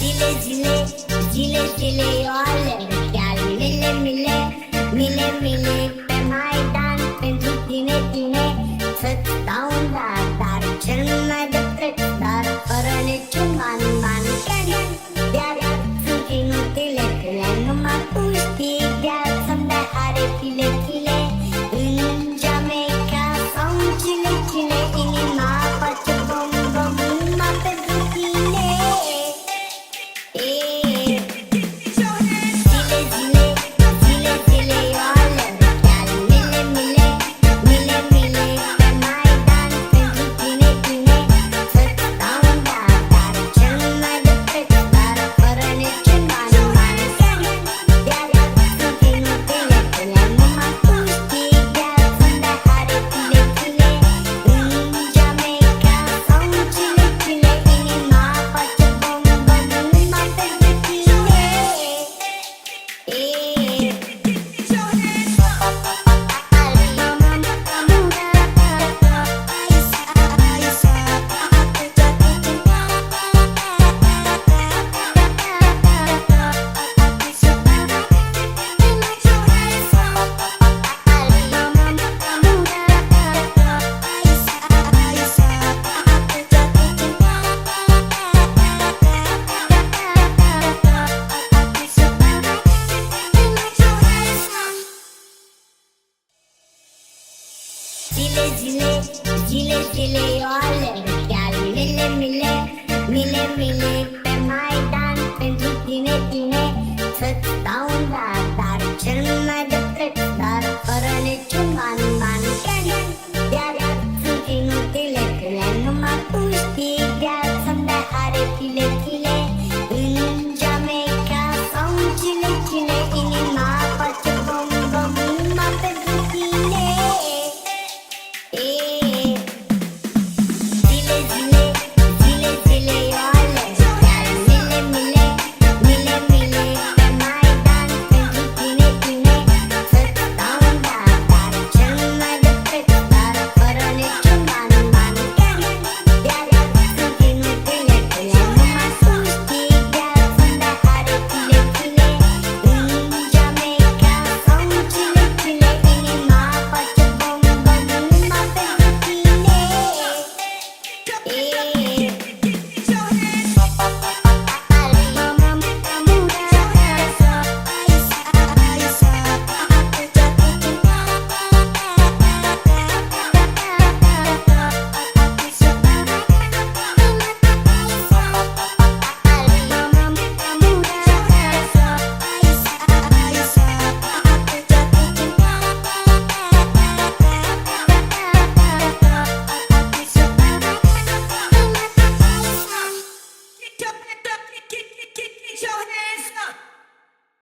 Zile, zile, eu alerg chiar mile pe Maidan pentru tine să-ți dau un dar cel mai de preț, dar fără niciun ban de-aia sunt inutile tale, numai tu știi de-aia să-mi dai aripile în Jamaica sau în Chile, inima face bom numai pentru tine. Zile, eu alerg chiar mile pe Maidan pentru tine să-ți dau un dar cel mai de preț, dar fără niciun ban de-aia sunt inutile tale, numai tu știi de-aia să-mi dai aripile în Jamaica sau în Chile, inima face bom numai pentru tine. Yeah.